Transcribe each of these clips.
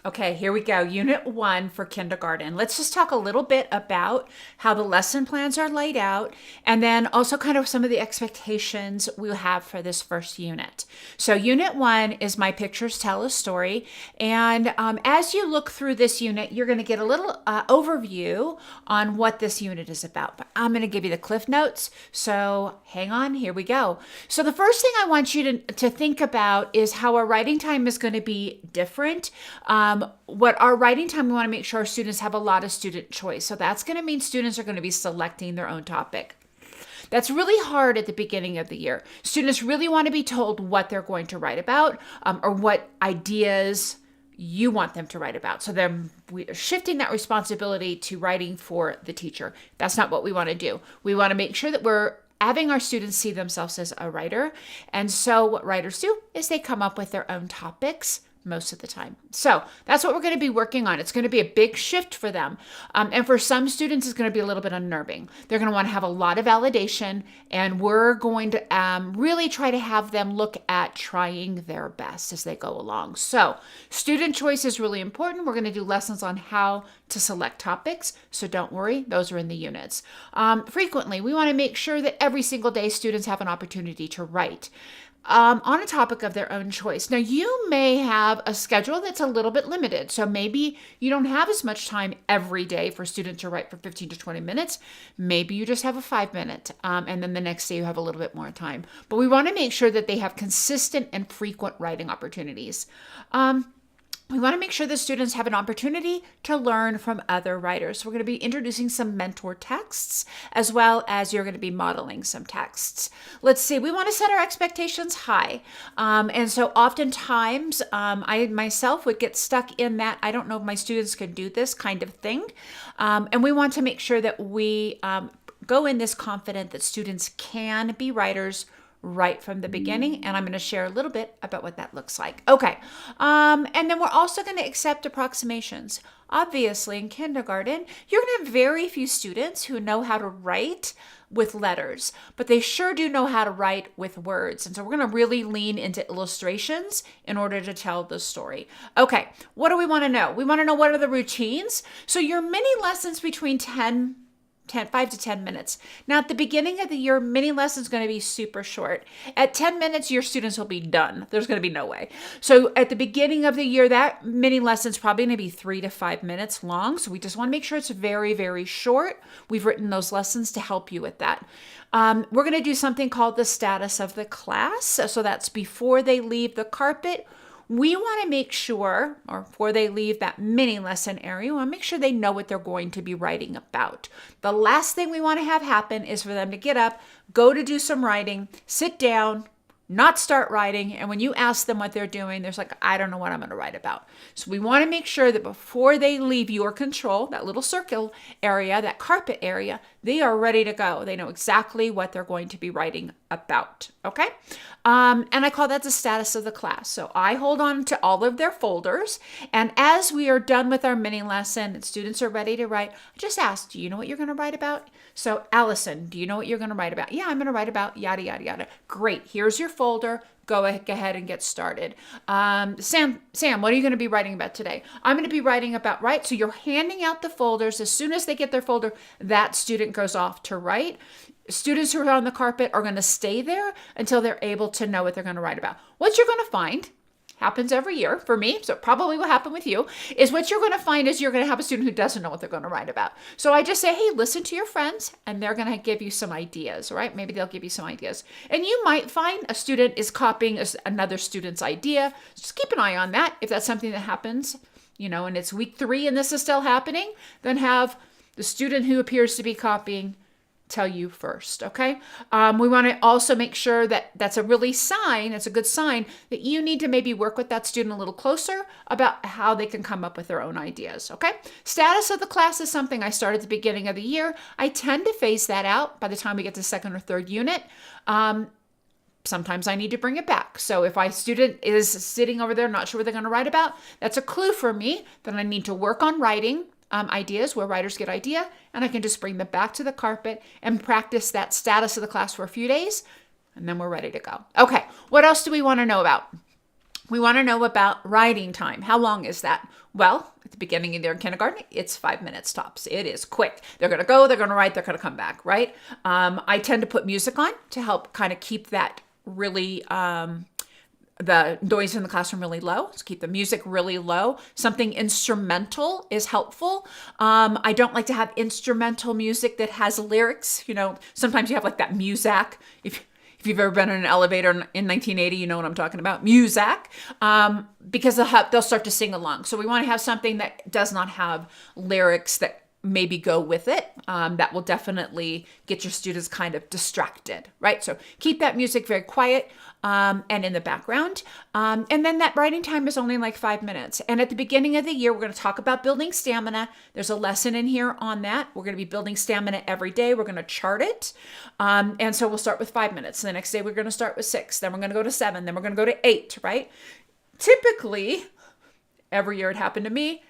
Okay, here we go. Unit 1 for kindergarten. Let's just talk a little bit about how the lesson plans are laid out and then also kind of some of the expectations we'll have for this first unit. So Unit 1 is My Pictures Tell a Story. And as you look through this unit, you're going to get a little overview on what this unit is about. But I'm going to give you the Cliff Notes. So hang on, here we go. So the first thing I want you to think about is how our writing time is going to be different. What our writing time, we want to make sure our students have a lot of student choice. So that's going to mean students are going to be selecting their own topic. That's really hard at the beginning of the year. Students really want to be told what they're going to write about or what ideas you want them to write about. So we're shifting that responsibility to writing for the teacher. That's not what we want to do. We want to make sure that we're having our students see themselves as a writer. And so what writers do is they come up with their own topics most of the time. So that's what we're going to be working on. It's going to be a big shift for them. And for some students, it's going to be a little bit unnerving. They're going to want to have a lot of validation, and we're going to really try to have them look at trying their best as they go along. So student choice is really important. We're going to do lessons on how to select topics. So don't worry, those are in the units. Frequently, we want to make sure that every single day students have an opportunity to write on a topic of their own choice. Now, you may have a schedule that's a little bit limited. So maybe you don't have as much time every day for students to write for 15 to 20 minutes. Maybe you just have a 5-minute, and then the next day you have a little bit more time. But we want to make sure that they have consistent and frequent writing opportunities. We want to make sure that students have an opportunity to learn from other writers. We're going to be introducing some mentor texts, as well as you're going to be modeling some texts. Let's see, we want to set our expectations high. And so oftentimes, I myself would get stuck in that, I don't know if my students can do this kind of thing. And we want to make sure that we go in this confident that students can be writers right from the beginning, and I'm going to share a little bit about what that looks like. Okay, and then we're also going to accept approximations. Obviously, in kindergarten, you're going to have very few students who know how to write with letters, but they sure do know how to write with words. And so we're going to really lean into illustrations in order to tell the story. Okay, what do we want to know? We want to know what are the routines. So your mini lessons between 5 to 10 minutes. Now, at the beginning of the year, mini lessons going to be super short. At 10 minutes, your students will be done. There's going to be no way. So at the beginning of the year, that mini lesson is probably going to be 3 to 5 minutes long. So we just want to make sure it's very, very short. We've written those lessons to help you with that. We're going to do something called the status of the class. So that's before they leave the carpet. We want to make sure, or before they leave that mini lesson area, we want to make sure they know what they're going to be writing about. The last thing we want to have happen is for them to get up, go to do some writing, sit down, not start writing, and when you ask them what they're doing, they're like, I don't know what I'm going to write about. So we want to make sure that before they leave your control, that little circle area, that carpet area, they are ready to go. They know exactly what they're going to be writing about, okay? And I call that the status of the class. So I hold on to all of their folders, and as we are done with our mini lesson and students are ready to write, I just ask, do you know what you're going to write about? So Allison, do you know what you're going to write about? Yeah, I'm going to write about yada, yada, yada. Great, here's your folder. Go ahead and get started. Sam, what are you going to be writing about today? I'm going to be writing about, right? So you're handing out the folders. As soon as they get their folder, that student goes off to write. Students who are on the carpet are going to stay there until they're able to know what they're going to write about. What you're going to find, happens every year for me, so it probably will happen with you, is what you're going to find is you're going to have a student who doesn't know what they're going to write about. So I just say, hey, listen to your friends, and they're going to give you some ideas, right? Maybe they'll give you some ideas. And you might find a student is copying another student's idea. Just keep an eye on that. If that's something that happens, and it's week 3 and this is still happening, then have the student who appears to be copying tell you first, okay? We want to also make sure that it's a good sign that you need to maybe work with that student a little closer about how they can come up with their own ideas, okay? Status of the class is something I start at the beginning of the year. I tend to phase that out by the time we get to second or third unit. Sometimes I need to bring it back. So if my student is sitting over there, not sure what they're going to write about, that's a clue for me that I need to work on writing ideas where writers get idea, and I can just bring them back to the carpet and practice that status of the class for a few days, and then we're ready to go. Okay, what else do we want to know about? We want to know about writing time. How long is that? Well, at the beginning of their kindergarten, it's 5 minutes tops. It is quick. They're going to go, they're going to write, they're going to come back, right? I tend to put music on to help kind of keep that really, the noise in the classroom really low. So keep the music really low. Something instrumental is helpful. I don't like to have instrumental music that has lyrics. You know, sometimes you have like that Muzak. If you've ever been in an elevator in 1980, you know what I'm talking about. Muzak, because they'll start to sing along. So we want to have something that does not have lyrics that maybe go with it. That will definitely get your students kind of distracted, right? So keep that music very quiet and in the background. And then that writing time is only like 5 minutes. And at the beginning of the year, we're going to talk about building stamina. There's a lesson in here on that. We're going to be building stamina every day. We're going to chart it. And so we'll start with 5 minutes. The next day, we're going to start with 6. Then we're going to go to 7. Then we're going to go to 8, right? Typically, every year it happened to me,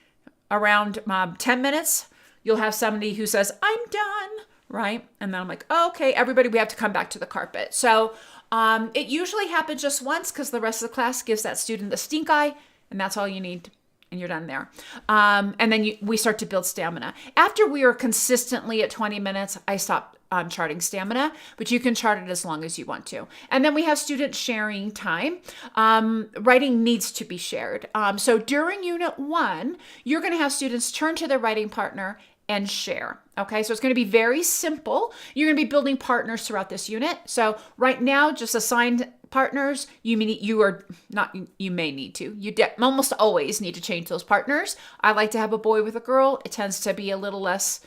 around 10 minutes, you'll have somebody who says, I'm done, right? And then I'm like, oh, okay, everybody, we have to come back to the carpet. So it usually happens just once because the rest of the class gives that student the stink eye, and that's all you need, and you're done there. And then we start to build stamina. After we are consistently at 20 minutes, I stop charting stamina, but you can chart it as long as you want to. And then we have student sharing time. Writing needs to be shared. So during Unit 1, you're going to have students turn to their writing partner and share. Okay, so it's going to be very simple. You're going to be building partners throughout this unit. So right now, just assigned partners. You may need to. You almost always need to change those partners. I like to have a boy with a girl. It tends to be a little less,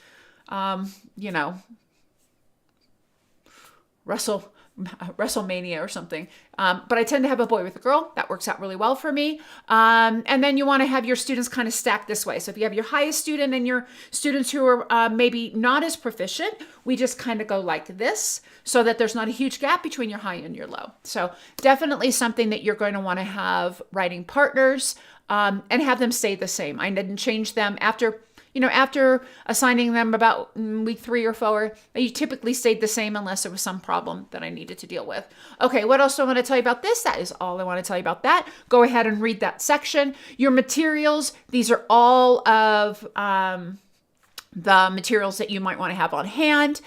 WrestleMania or something. But I tend to have a boy with a girl. That works out really well for me. And then you want to have your students kind of stacked this way. So if you have your highest student and your students who are maybe not as proficient, we just kind of go like this so that there's not a huge gap between your high and your low. So definitely something that you're going to want to have writing partners and have them stay the same. I didn't change them after assigning them about week 3 or 4, you typically stayed the same unless there was some problem that I needed to deal with. Okay, what else do I want to tell you about this? That is all I want to tell you about that. Go ahead and read that section. Your materials, these are all of the materials that you might want to have on hand.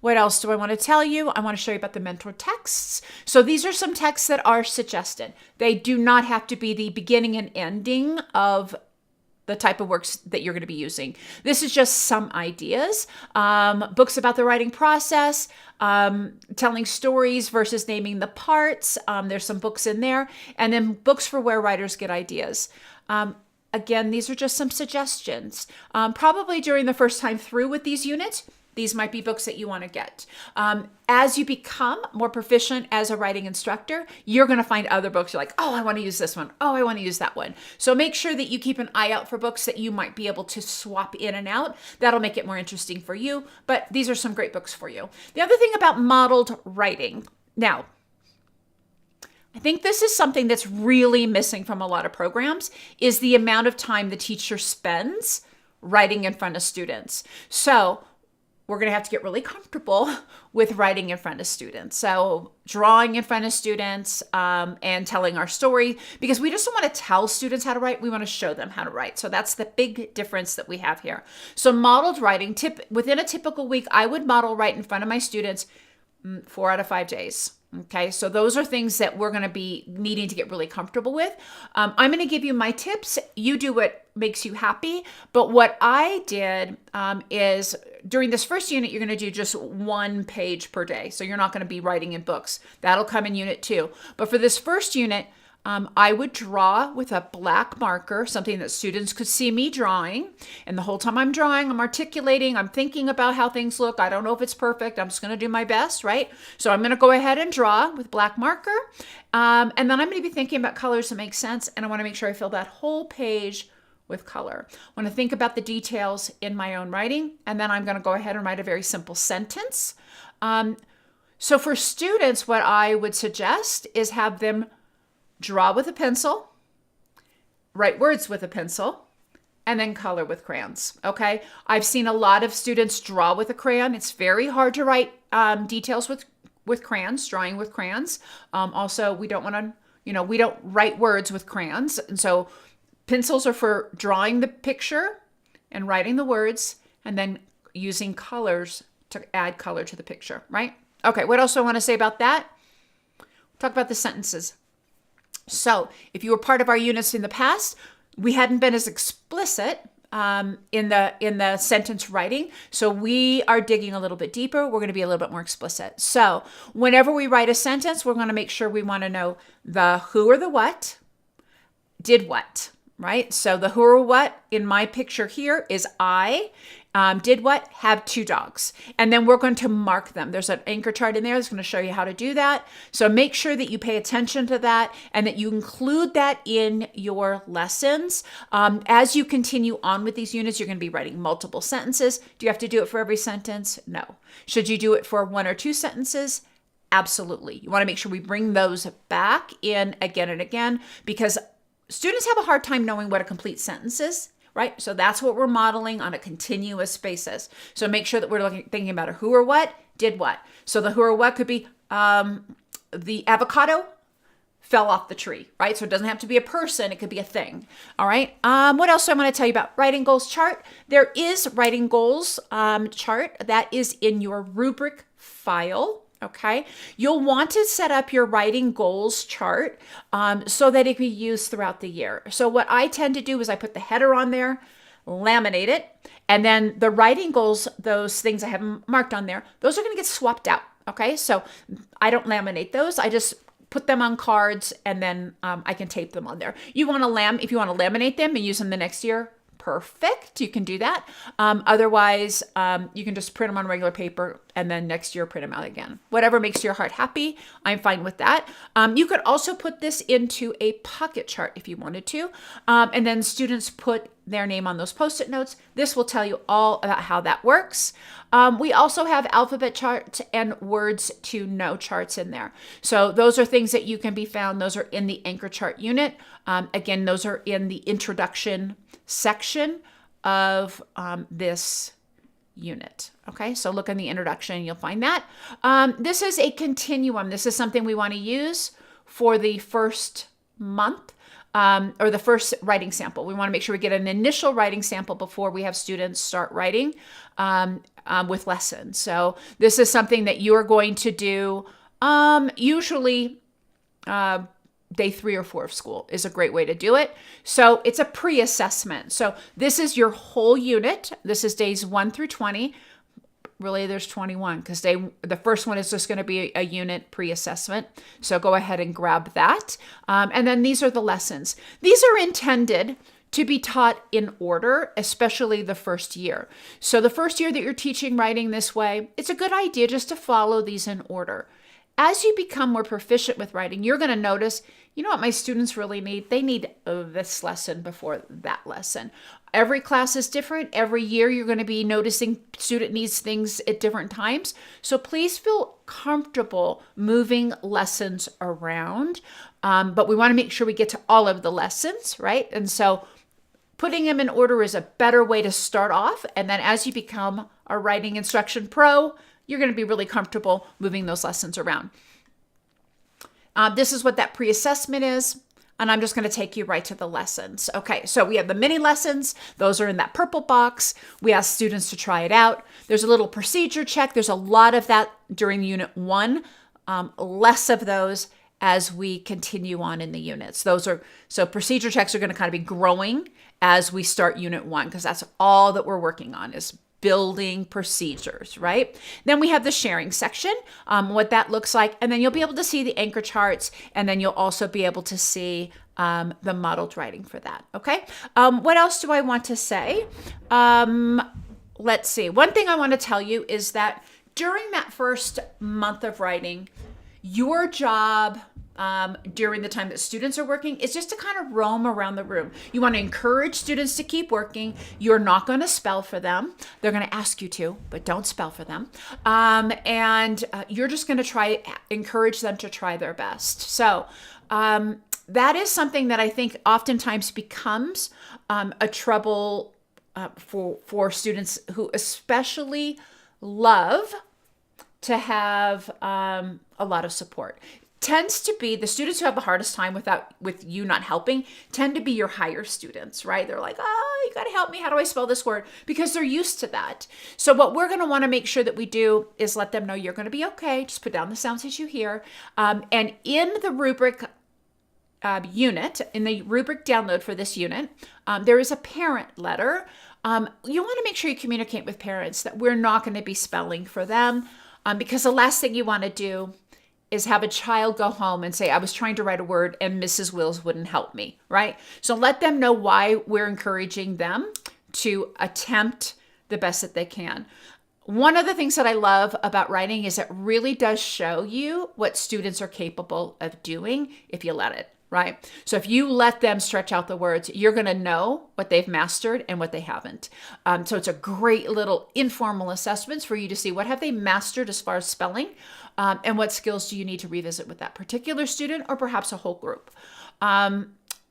What else do I want to tell you? I want to show you about the mentor texts. So these are some texts that are suggested. They do not have to be the beginning and ending of the type of works that you're going to be using. This is just some ideas. Books about the writing process, telling stories versus naming the parts. There's some books in there. And then books for where writers get ideas. Again, these are just some suggestions. Probably during the first time through with these units, these might be books that you want to get. As you become more proficient as a writing instructor, you're going to find other books. You're like, oh, I want to use this one. Oh, I want to use that one. So make sure that you keep an eye out for books that you might be able to swap in and out. That'll make it more interesting for you. But these are some great books for you. The other thing about modeled writing. Now, I think this is something that's really missing from a lot of programs is the amount of time the teacher spends writing in front of students. So we're going to have to get really comfortable with writing in front of students. So drawing in front of students and telling our story, because we just don't want to tell students how to write. We want to show them how to write. So that's the big difference that we have here. So modeled writing, within a typical week, I would model write in front of my students 4 out of 5 days. Okay, so those are things that we're going to be needing to get really comfortable with. I'm going to give you my tips. You do what makes you happy. But what I did is during this first unit, you're going to do just 1 page per day. So you're not going to be writing in books. That'll come in unit 2. But for this first unit, I would draw with a black marker, something that students could see me drawing. And the whole time I'm drawing, I'm articulating, I'm thinking about how things look. I don't know if it's perfect. I'm just going to do my best, right? So I'm going to go ahead and draw with black marker. And then I'm going to be thinking about colors that make sense. And I want to make sure I fill that whole page with color. I want to think about the details in my own writing. And then I'm going to go ahead and write a very simple sentence. So for students, what I would suggest is have them draw with a pencil, write words with a pencil, and then color with crayons, okay? I've seen a lot of students draw with a crayon. It's very hard to write details with crayons, drawing with crayons. Also, we don't want to, we don't write words with crayons. And so pencils are for drawing the picture and writing the words, and then using colors to add color to the picture, right? Okay, what else do I want to say about that? Talk about the sentences. So if you were part of our units in the past, we hadn't been as explicit in the sentence writing. So we are digging a little bit deeper. We're going to be a little bit more explicit. So whenever we write a sentence, we're going to make sure we want to know the who or the what did what, right? So the who or what in my picture here is I did what? Have 2 dogs. And then we're going to mark them. There's an anchor chart in there that's going to show you how to do that. So make sure that you pay attention to that and that you include that in your lessons. As you continue on with these units, you're going to be writing multiple sentences. Do you have to do it for every sentence? No. Should you do it for 1 or 2 sentences? Absolutely. You want to make sure we bring those back in again and again, because students have a hard time knowing what a complete sentence is. Right? So that's what we're modeling on a continuous basis. So make sure that we're thinking about a who or what did what. So the who or what could be the avocado fell off the tree, right? So it doesn't have to be a person. It could be a thing. All right. What else do I want to tell you about? Writing goals chart. There is writing goals chart that is in your rubric file. Okay, you'll want to set up your writing goals chart so that it can be used throughout the year. So what I tend to do is I put the header on there, laminate it, and then the writing goals, those things I have marked on there, those are going to get swapped out. Okay, so I don't laminate those. I just put them on cards, and then I can tape them on there. If you want to laminate them and use them the next year, perfect. You can do that. Otherwise, you can just print them on regular paper and then next year print them out again. Whatever makes your heart happy, I'm fine with that. You could also put this into a pocket chart if you wanted to. And then students put their name on those Post-it notes. This will tell you all about how that works. We also have alphabet charts and words to know charts in there. So those are things that you can be found. Those are in the anchor chart unit. Again, those are in the introduction section of this unit. Okay, so look in the introduction, you'll find that. This is a continuum. This is something we want to use for the first month or the first writing sample. We want to make sure we get an initial writing sample before we have students start writing with lessons. So this is something that you're going to do usually day 3 or 4 of school is a great way to do it. So it's a pre-assessment. So this is your whole unit. This is days 1 through 20. Really, there's 21 because the first one is just going to be a unit pre-assessment. So go ahead and grab that. And then these are the lessons. These are intended to be taught in order, especially the first year. So the first year that you're teaching writing this way, it's a good idea just to follow these in order. As you become more proficient with writing, you're going to notice, you know what my students really need? They need this lesson before that lesson. Every class is different. Every year you're going to be noticing student needs things at different times. So please feel comfortable moving lessons around. But we want to make sure we get to all of the lessons, right? And so putting them in order is a better way to start off. And then as you become a writing instruction pro, you're going to be really comfortable moving those lessons around. This is what that pre-assessment is. And I'm just going to take you right to the lessons. Okay, so we have the mini lessons. Those are in that purple box. We ask students to try it out. There's a little procedure check. There's a lot of that during Unit 1. Less of those as we continue on in the units. So procedure checks are going to kind of be growing as we start Unit 1 because that's all that we're working on is building procedures, right? Then we have the sharing section, what that looks like. And then you'll be able to see the anchor charts. And then you'll also be able to see the modeled writing for that. Okay. What else do I want to say? Let's see. One thing I want to tell you is that during that first month of writing, your job during the time that students are working is just to kind of roam around the room. You want to encourage students to keep working. You're not going to spell for them. They're going to ask you to, but don't spell for them. And you're just going to encourage them to try their best. So that is something that I think oftentimes becomes a trouble for students who especially love to have a lot of support. tends to be the students who have the hardest time with you not helping tend to be your higher students, right? They're like, oh, you got to help me. How do I spell this word? Because they're used to that. So what we're going to want to make sure that we do is let them know you're going to be okay. Just put down the sounds that you hear. And in the rubric unit, in the rubric download for this unit, there is a parent letter. You want to make sure you communicate with parents that we're not going to be spelling for them, because the last thing you want to do is have a child go home and say, I was trying to write a word and Mrs. Wills wouldn't help me, right? So let them know why we're encouraging them to attempt the best that they can. One of the things that I love about writing is it really does show you what students are capable of doing if you let it, right? So if you let them stretch out the words, you're going to know what they've mastered and what they haven't. So it's a great little informal assessments for you to see what have they mastered as far as spelling, and what skills do you need to revisit with that particular student or perhaps a whole group.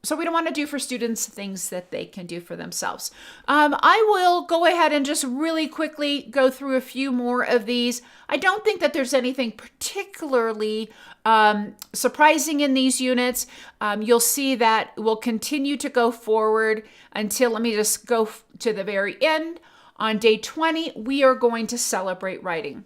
So we don't want to do for students things that they can do for themselves. I will go ahead and just really quickly go through a few more of these. I don't think that there's anything particularly surprising in these units. You'll see that we'll continue to go forward until, let me just go to the very end. On day 20, we are going to celebrate writing.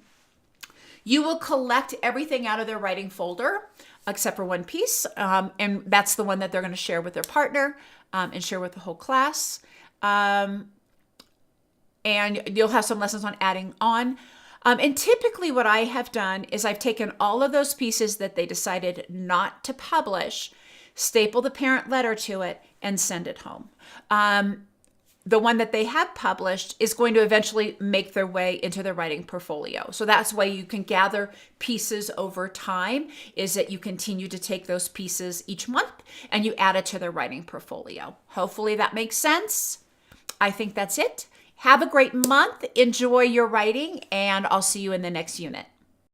You will collect everything out of their writing folder except for one piece, and that's the one that they're going to share with their partner and share with the whole class. And you'll have some lessons on adding on. And typically what I have done is I've taken all of those pieces that they decided not to publish, staple the parent letter to it, and send it home. The one that they have published is going to eventually make their way into their writing portfolio. So that's why you can gather pieces over time, is that you continue to take those pieces each month and you add it to their writing portfolio. Hopefully that makes sense. I think that's it. Have a great month. Enjoy your writing, and I'll see you in the next unit.